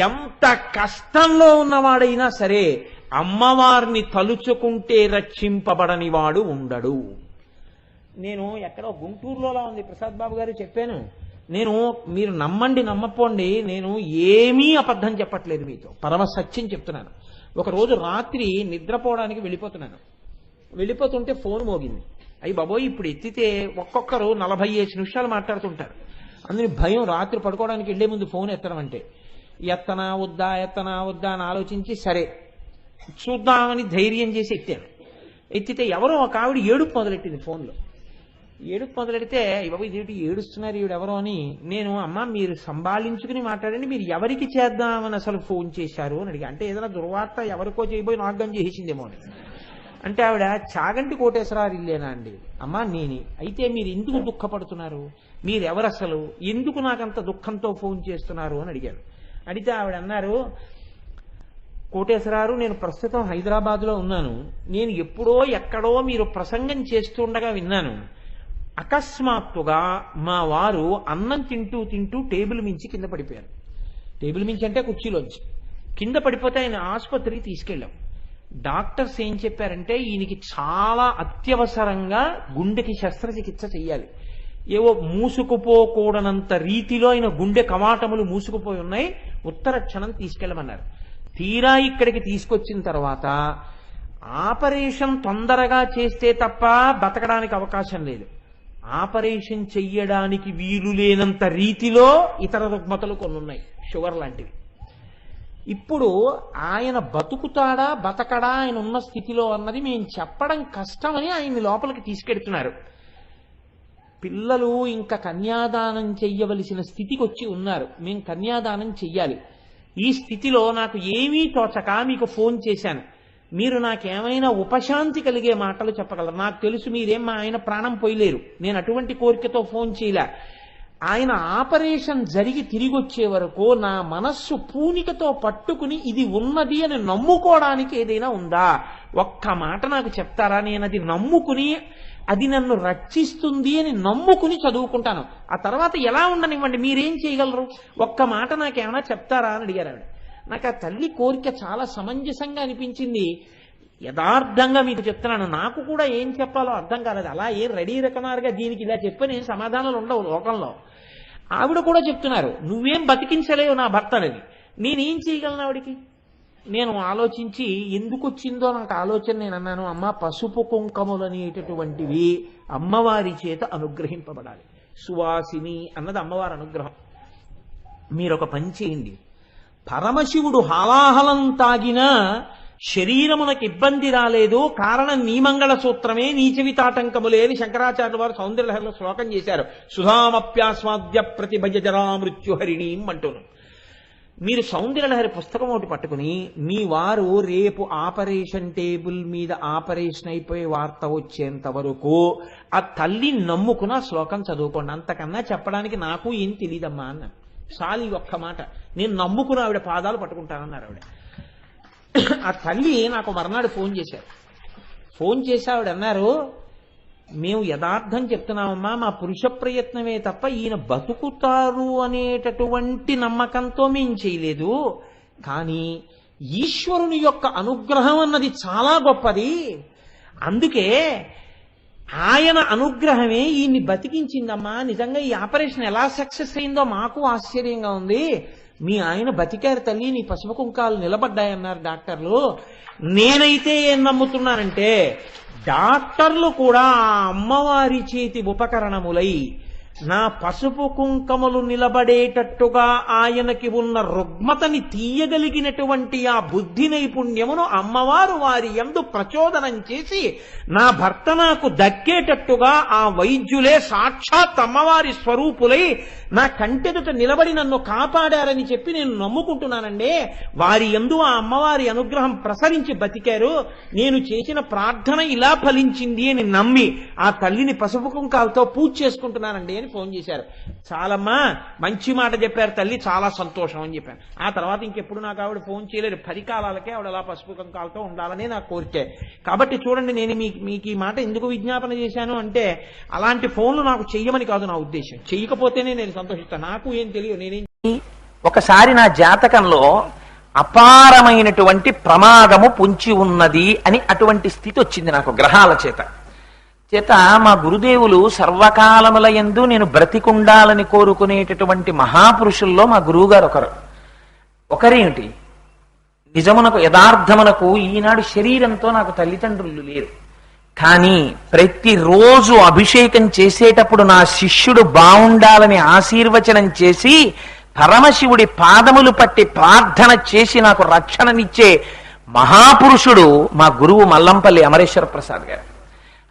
ఎంత కష్టంలో ఉన్నవాడైనా సరే అమ్మవారిని తలుచుకుంటే రక్షింపబడని వాడు ఉండడు. నేను ఎక్కడో గుంటూరులో ఉంది ప్రసాద్ బాబు గారు చెప్పాను. నేను మీరు నమ్మండి నమ్మపోండి, నేను ఏమీ అబద్ధం చెప్పట్లేదు, మీతో పరమ సత్యం చెప్తున్నాను. ఒకరోజు రాత్రి నిద్రపోవడానికి వెళ్ళిపోతుంటే ఫోన్ మోగింది. అయ్యి బాబోయ్, ఇప్పుడు ఎత్తితే ఒక్కొక్కరు 45 నిమిషాలు మాట్లాడుతుంటారు. అందుని భయం రాత్రి పడుకోవడానికి వెళ్లే ముందు ఫోన్ ఎత్తడం అంటే. ఎత్తనా వద్దా అని ఆలోచించి సరే చూద్దామని ధైర్యం చేసి ఎత్తితే ఎవరో ఒక ఆవిడ ఏడుపు మొదలెట్టింది ఫోన్లో. ఏడుపు మొదలెడితే బాబు ఇదేంటి ఏడుస్తున్నారు ఈవిడెవరో అని నేను, అమ్మ మీరు సంభాళించుకుని మాట్లాడండి, మీరు ఎవరికి చేద్దామని అసలు ఫోన్ చేశారు అని అడిగా. అంటే ఏదైనా దుర్వార్త ఎవరికో చేయబోయి నాగం చేసేసిందేమో అని. అంటే ఆవిడ చాగంటి కోటేశ్వరారు ఇల్లేనా అండి? అమ్మా నేనే. అయితే మీరు ఎందుకు దుఃఖపడుతున్నారు, మీరెవరు అసలు, ఎందుకు నాకంత దుఃఖంతో ఫోన్ చేస్తున్నారు అని అడిగారు. అడిగితే ఆవిడ అన్నారు, కోటేశ్వరారు నేను ప్రస్తుతం హైదరాబాద్లో ఉన్నాను, నేను ఎప్పుడో ఎక్కడో మీరు ప్రసంగం చేస్తుండగా విన్నాను. అకస్మాత్తుగా మా వారు అన్నం తింటూ టేబుల్ మించి కింద పడిపోయారు. టేబుల్ మించి అంటే కుర్చీలోంచి కింద పడిపోతే ఆయన ఆసుపత్రికి తీసుకెళ్ళాం. డాక్టర్స్ ఏం చెప్పారంటే ఈయనకి చాలా అత్యవసరంగా గుండెకి శస్త్రచికిత్స చెయ్యాలి. ఏవో మూసుకుపోకూడనంత రీతిలో ఆయన గుండె కవాటములు మూసుకుపోయి ఉన్నాయి, ఉత్తర క్షణం తీసుకెళ్ళమన్నారు. తీరా ఇక్కడికి తీసుకొచ్చిన తర్వాత ఆపరేషన్ తొందరగా చేస్తే తప్ప బతకడానికి అవకాశం లేదు. ఆపరేషన్ చెయ్యడానికి వీలు లేనంత రీతిలో ఇతర రుగ్మతలు కొన్ని ఉన్నాయి, షుగర్ లాంటివి. ఇప్పుడు ఆయన బతుకుతాడా బతకడా ఆయన ఉన్న స్థితిలో అన్నది మేము చెప్పడం కష్టమని ఆయన్ని లోపలికి తీసుకెడుతున్నారు. పిల్లలు ఇంకా కన్యాదానం చెయ్యవలసిన స్థితికి వచ్చి ఉన్నారు, మేము కన్యాదానం చెయ్యాలి. ఈ స్థితిలో నాకు ఏమీ తోచక మీకు ఫోన్ చేశాను. మీరు నాకేమైనా ఉపశాంతి కలిగే మాటలు చెప్పగలరు. నాకు తెలుసు మీరేం మా ఆయన ప్రాణం పోయలేరు, నేను అటువంటి కోరికతో ఫోన్ చేయలే. ఆయన ఆపరేషన్ జరిగి తిరిగి వచ్చే వరకు నా మనస్సు పూనికతో పట్టుకుని ఇది ఉన్నది అని నమ్ముకోవడానికి ఏదైనా ఉందా, ఒక్క మాట నాకు చెప్తారా? నేను అది నమ్ముకుని అది నన్ను రక్షిస్తుంది అని నమ్ముకుని చదువుకుంటాను. ఆ తర్వాత ఎలా ఉండనివ్వండి, మీరేం చేయగలరు, ఒక్క మాట నాకేమైనా చెప్తారా అని అడిగారు ఆవిడ. నాకు ఆ తల్లి కోరిక చాలా సమంజసంగా అనిపించింది. యథార్థంగా మీకు చెప్తున్నాను, నాకు కూడా ఏం చెప్పాలో అర్థం కాలేదు. అలా ఏం రెడీ రకమారుగా దీనికి ఇలా చెప్పని ఏం సమాధానాలు ఉండవు లోకంలో. ఆవిడ కూడా చెప్తున్నారు, నువ్వేం బతికించలేవు నా భర్త అనేది. నేనేం చేయగలను ఆవిడికి? నేను ఆలోచించి ఎందుకు వచ్చిందో నాకు ఆలోచన, నేను అన్నాను, అమ్మ పసుపు కుంకములు అనేటటువంటివి అమ్మవారి చేత అనుగ్రహింపబడాలి. సువాసిని అన్నది అమ్మవారి అనుగ్రహం. మీరు ఒక పని చేయండి, పరమశివుడు హాలాహలం తాగినా శరీరమునకు ఇబ్బంది రాలేదు, కారణం నీ మంగళ సూత్రమే నీచవితాటంకములే అని శంకరాచార్యుల వారు సౌందర్యలహరిలో శ్లోకం చేశారు. సుధామప్యాస్వాద్య ప్రతిభజ జరా మృత్యుహరిణీం అంటూను. మీరు సౌందర్యలహరి పుస్తకం ఒకటి పట్టుకుని మీ వారు రేపు ఆపరేషన్ టేబుల్ మీద ఆపరేషన్ అయిపోయే వార్త వచ్చేంత వరకు ఆ తల్లి నమ్ముకున్న శ్లోకం చదువుకోండి. అంతకన్నా చెప్పడానికి నాకు ఏం తెలియదమ్మా అన్న చాలు ఈ ఒక్క మాట. నేను నమ్ముకున్న ఆవిడ పాదాలు పట్టుకుంటానన్నారు ఆవిడ. ఆ తల్లి నాకు మర్నాడు ఫోన్ చేశారు. ఫోన్ చేసి ఆవిడ అన్నారు, మేము యథార్థం చెప్తున్నామమ్మా, మా పురుష ప్రయత్నమే తప్ప ఈయన బతుకుతారు అనేటటువంటి నమ్మకంతో మేం చేయలేదు. కానీ ఈశ్వరుని యొక్క అనుగ్రహం అన్నది చాలా గొప్పది, అందుకే ఆయన అనుగ్రహమే ఈయన్ని బతికించిందమ్మా. నిజంగా ఈ ఆపరేషన్ ఎలా సక్సెస్ అయిందో మాకు ఆశ్చర్యంగా ఉంది. మీ ఆయన బతికారు తల్లి, నీ పసుపు కుంకాలు నిలబడ్డాయన్నారు డాక్టర్లు. నేనైతే ఏం నమ్ముతున్నానంటే డాక్టర్లు కూడా ఆ అమ్మవారి చేతి ఉపకరణములై నా పసుపు కుంకములు నిలబడేటట్టుగా ఆయనకి ఉన్న రుగ్మతని తీయగలిగినటువంటి ఆ బుద్ధి నైపుణ్యమును అమ్మవారు వారి యందు ప్రచోదనం చేసి నా భర్త నాకు దక్కేటట్టుగా ఆ వైద్యులే సాక్షాత్ అమ్మవారి స్వరూపులై నా కంటెదుట నిలబడి నన్ను కాపాడారని చెప్పి నేను నమ్ముకుంటున్నానండి. వారి యందు ఆ అమ్మవారి అనుగ్రహం ప్రసరించి బతికారు. నేను చేసిన ప్రార్థన ఇలా ఫలించింది అని నమ్మి ఆ తల్లిని పసుపు కుంకాలతో పూజ చేసుకుంటున్నానండి అని ఫోన్ చేశారు. చాలమ్మా, మంచి మాట చెప్పారు తల్లి, చాలా సంతోషం అని చెప్పాను. ఆ తర్వాత ఇంకెప్పుడు నాకు ఆవిడ ఫోన్ చేయలేదు. 10 కాలాలకే ఆవిడ అలా పసుపు కుంకాలతో ఉండాలని నా కోరికే. కాబట్టి చూడండి, నేను మీకు ఈ మాట ఎందుకు విజ్ఞాపన చేశాను అంటే అలాంటి ఫోన్లు నాకు చెయ్యమని కాదు నా ఉద్దేశం. చెయ్యకపోతేనే నేను సంతోషిస్తాను. నాకు ఏం తెలియదు, నేనేం ఒకసారి నా జాతకంలో అపారమైనటువంటి ప్రమాదము పొంచి ఉన్నది అని అటువంటి స్థితి వచ్చింది నాకు గ్రహాల చేత మా గురుదేవులు సర్వకాలముల యందు నేను బ్రతికుండాలని కోరుకునేటటువంటి మహాపురుషుల్లో మా గురువుగారు ఒకరేమిటి, నిజమునకు యథార్థమునకు ఈనాడు శరీరంతో నాకు తల్లిదండ్రులు లేరు. కానీ ప్రతిరోజు అభిషేకం చేసేటప్పుడు నా శిష్యుడు బాగుండాలని ఆశీర్వచనం చేసి పరమశివుడి పాదములు పట్టి ప్రార్థన చేసి నాకు రక్షణనిచ్చే మహాపురుషుడు మా గురువు మల్లంపల్లి అమరేశ్వర ప్రసాద్ గారు.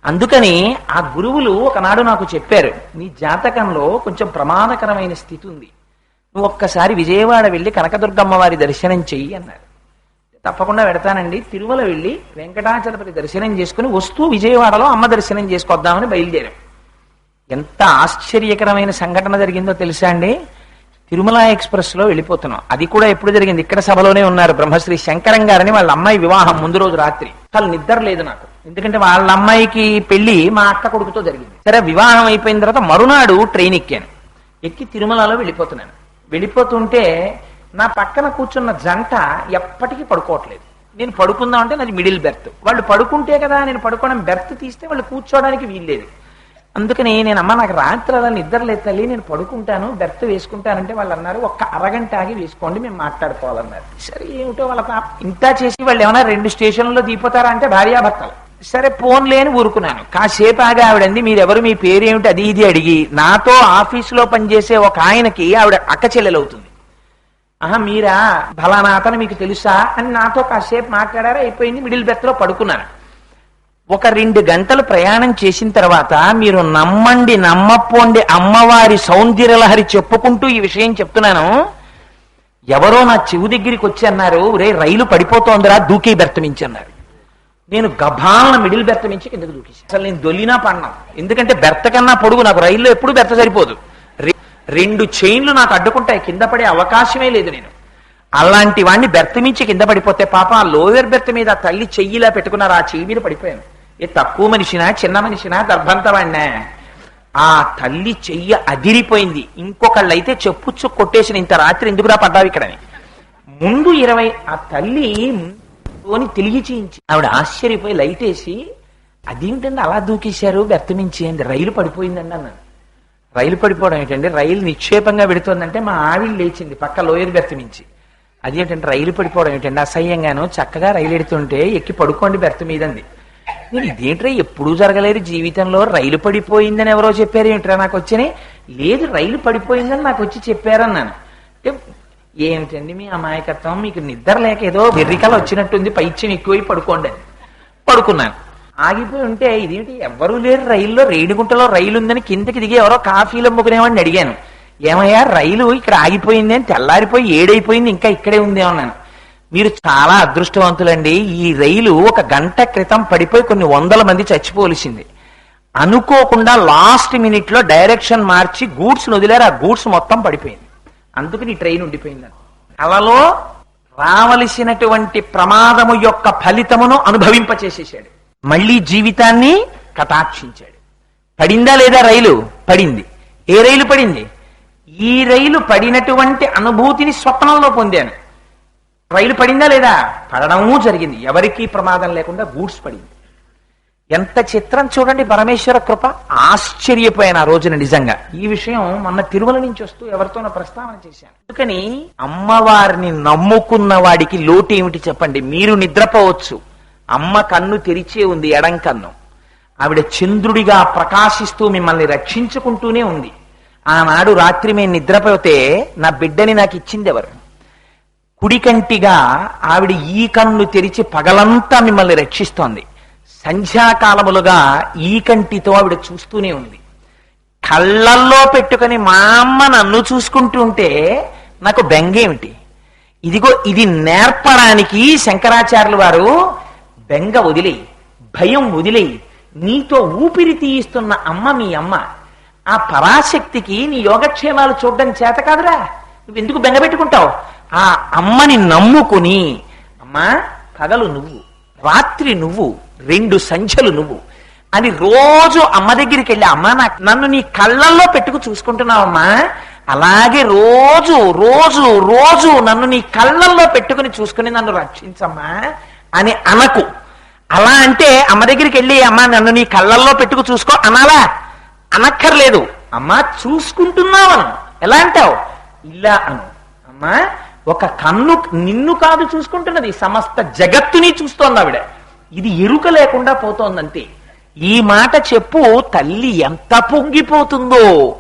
అందుకని ఆ గురువులు ఒకనాడు నాకు చెప్పారు, నీ జాతకంలో కొంచెం ప్రమాదకరమైన స్థితి ఉంది, నువ్వు ఒక్కసారి విజయవాడ వెళ్ళి కనకదుర్గమ్మ వారి దర్శనం చెయ్యి అన్నారు. తప్పకుండా పెడతానండి. తిరుమల వెళ్ళి వెంకటాచలపతి దర్శనం చేసుకుని వస్తూ విజయవాడలో అమ్మ దర్శనం చేసుకొద్దామని బయలుదేరాం. ఎంత ఆశ్చర్యకరమైన సంఘటన జరిగిందో తెలుసా అండి? తిరుమల ఎక్స్ప్రెస్ లో వెళ్ళిపోతున్నాం. అది కూడా ఎప్పుడు జరిగింది, ఇక్కడ సభలోనే ఉన్నారు బ్రహ్మశ్రీ శంకరం గారని, వాళ్ళ అమ్మాయి వివాహం ముందు రోజు రాత్రి. అసలు నిద్ర లేదు నాకు, ఎందుకంటే వాళ్ళ అమ్మాయికి పెళ్లి మా అక్క కొడుకుతో జరిగింది. సరే, వివాహం అయిపోయిన తర్వాత మరునాడు ట్రైన్ ఎక్కాను. ఎక్కి తిరుమలలో వెళ్ళిపోతున్నాను. వెళ్ళిపోతుంటే నా పక్కన కూర్చున్న జంట ఎప్పటికీ పడుకోవట్లేదు. నేను పడుకుందాం అంటే నాది మిడిల్ బెర్త్. వాళ్ళు పడుకుంటే కదా నేను పడుకోవడం, బెర్త్ తీస్తే వాళ్ళు కూర్చోవడానికి వీల్లేదు. అందుకని నేను, అమ్మ నాకు రాత్రి అలా నిద్ర లేదు తల్లి, నేను పడుకుంటాను, బెర్త్ వేసుకుంటానంటే వాళ్ళు అన్నారు, ఒక్క అరగంట ఆగి వేసుకోండి, మేము మాట్లాడుకోవాలన్నారు. సరే, ఏమిటో వాళ్ళ ఇంత చేసి వాళ్ళు ఏమైనా 2 స్టేషన్లలో దిగిపోతారా అంటే భార్యాభర్తలు. సరే, ఫోన్లే అని ఊరుకున్నాను. కాసేపు ఆగి ఆవిడంది, మీరెవరు, మీ పేరేమిటి, అది ఇది అడిగి, నాతో ఆఫీసులో పనిచేసే ఒక ఆయనకి ఆవిడ అక్క చెల్లెలవుతుంది. మీరా, ఫలానా అతను మీకు తెలుసా అని నాతో కాసేపు మాట్లాడారా, అయిపోయింది. మిడిల్ బెర్త్ లో పడుకున్నాను. ఒక 2 గంటలు ప్రయాణం చేసిన తర్వాత, మీరు నమ్మండి నమ్మపోండి, అమ్మవారి సౌందర్యలహరి చెప్పుకుంటూ ఈ విషయం చెప్తున్నాను, ఎవరో నా చెవు దగ్గరికి వచ్చి అన్నారు, రే రైలు పడిపోతోందిరా, దూకి బెర్త్ మించి అన్నారు. నేను గభాలను మిడిల్ బెర్త్ మించి కిందకు దూకేసి, అసలు నేను దొల్లినా పడినా, ఎందుకంటే బెర్త్ కన్నా పొడుగు, నాకు రైల్లో ఎప్పుడు బెర్త్ సరిపోదు. 2 చైన్లు నాకు అడ్డుకుంటాయి, కింద పడే అవకాశమే లేదు. నేను అలాంటి వాడిని బెర్త్ మించి కింద పడిపోతే పాప ఆ లోయర్ బెర్త్ మీద తల్లి చెయ్యిలా పెట్టుకున్నారు, ఆ చెయ్యి మీద పడిపోయాను. ఏ తక్కువ మనిషినా, చిన్న మనిషినా, దర్భంతవాడినా, ఆ తల్లి చెయ్యి అదిరిపోయింది. ఇంకొకళ్ళైతే చెప్పుచ్చు కొట్టేసిన, ఇంత రాత్రి ఎందుకురా పడ్డావు ఇక్కడని. ముందు 20 ఆ తల్లి తిరిగి చేయించి, ఆవిడ ఆశ్చర్యపోయి లైట్ వేసి, అదేంటండి అలా దూకేశారు బెర్త్ మించి అండి, రైలు పడిపోయిందండి అన్నాను. రైలు పడిపోవడం ఏంటండి, రైలు నిక్షేపంగా పెడుతోందంటే మా ఆవిడ లేచింది పక్క లోయర్ బెర్త్ మించి. అదేంటంటే రైలు పడిపోవడం ఏంటండి, అసహ్యంగాను, చక్కగా రైలు ఎడుతుంటే ఎక్కి పడుకోండి బెర్త్ మీదంది. నేను ఇదేంట్రా, ఎప్పుడూ జరగలేదు జీవితంలో, రైలు పడిపోయిందని ఎవరో చెప్పారు ఏమిట్రా నాకు వచ్చినాయి. లేదు, రైలు పడిపోయిందని నాకు వచ్చి చెప్పారన్నాను. అంటే ఏమిటండి మీ అమాయకత్వం, మీకు నిద్ర లేక ఏదో వెర్రికల వచ్చినట్టుంది, పైత్యం ఎక్కువై పడుకోండి అని. పడుకున్నాను. ఆగిపోయి ఉంటే, ఇదేంటి ఎవ్వరూ లేరు రైల్లో, రేణిగుంటలో రైలు ఉందని కిందకి దిగి ఎవరో కాఫీలు అమ్ముకునేవాడిని అడిగాను, ఏమయ్యా రైలు ఇక్కడ ఆగిపోయింది అని. తెల్లారిపోయి 7 అయిపోయింది, ఇంకా ఇక్కడే ఉంది అన్నాను. మీరు చాలా అదృష్టవంతులండి, ఈ రైలు 1 గంట క్రితం పడిపోయి కొన్ని 100 మంది చచ్చిపోవలసింది. అనుకోకుండా లాస్ట్ మినిట్ లో డైరెక్షన్ మార్చి గూడ్స్ వదిలేరు, ఆ గూడ్స్ మొత్తం పడిపోయింది, అందుకని ఈ ట్రైన్ ఉండిపోయింది. అలలో రావలసినటువంటి ప్రమాదము యొక్క ఫలితమును అనుభవింపచేసేసాడు, మళ్ళీ జీవితాన్ని కటాక్షించాడు. పడిందా లేదా రైలు? పడింది. ఏ రైలు పడింది? ఈ రైలు పడినటువంటి అనుభూతిని స్వప్నంలో పొందాను. రైలు పడిందా లేదా? పడడము జరిగింది, ఎవరికీ ప్రమాదం లేకుండా గూడ్స్ పడింది. ఎంత చిత్రం చూడండి పరమేశ్వర కృప. ఆశ్చర్యపోయాను ఆ రోజున నిజంగా. ఈ విషయం మొన్న తిరుమల నుంచి వస్తూ ఎవరితోనో ప్రస్తావన చేశాను. అందుకని అమ్మవారిని నమ్ముకున్న వాడికి లోటు ఏమిటి చెప్పండి? మీరు నిద్రపోవచ్చు, అమ్మ కన్ను తెరిచే ఉంది, ఎడం కన్ను. ఆవిడ చంద్రుడిగా ప్రకాశిస్తూ మిమ్మల్ని రక్షించుకుంటూనే ఉంది. ఆనాడు రాత్రి మేము నిద్రపోతే నా బిడ్డని నాకు ఇచ్చింది ఎవరు? కుడికంటిగా ఆవిడ ఈ కన్ను తెరిచి పగలంతా మిమ్మల్ని రక్షిస్తోంది. సంధ్యాకాలములుగా ఈ కంటితో ఆవిడ చూస్తూనే ఉంది. కళ్ళల్లో పెట్టుకుని మా అమ్మ నన్ను చూసుకుంటూ ఉంటే నాకు బెంగేమిటి? ఇదిగో ఇది నేర్పడానికి శంకరాచార్యులు వారు, బెంగ వదిలేయి, భయం వదిలేయి, నీతో ఊపిరి తీయిస్తున్న అమ్మ మీ అమ్మ. ఆ పరాశక్తికి నీ యోగక్షేమాలు చూడడం చేత కాదురా, నువ్వెందుకు బెంగ పెట్టుకుంటావు? ఆ అమ్మని నమ్ముకుని, అమ్మా పగలు నువ్వు, రాత్రి నువ్వు, 2 సంధ్యలు నువ్వు అని రోజు అమ్మ దగ్గరికి వెళ్ళి, అమ్మా నన్ను నీ కళ్ళల్లో పెట్టుకు చూసుకుంటున్నావమ్మా, అలాగే రోజు రోజు రోజు నన్ను నీ కళ్ళల్లో పెట్టుకుని చూసుకుని నన్ను రక్షించమ్మా అని అనకు. అలా అంటే అమ్మ దగ్గరికి వెళ్ళి అమ్మ నన్ను నీ కళ్ళల్లో పెట్టుకు చూసుకో అనాలా? అనక్కర్లేదు. అమ్మా చూసుకుంటున్నావను. ఎలా అంటావు? ఇలా అను. అమ్మా ఒక కన్ను నిన్ను కాదు చూసుకుంటున్నది, సమస్త జగత్తుని చూస్తోంది ఆవిడ. ఇది ఎరుక లేకుండా పోతోందంతే. ఈ మాట చెప్పు, తల్లి ఎంత పొంగిపోతుందో.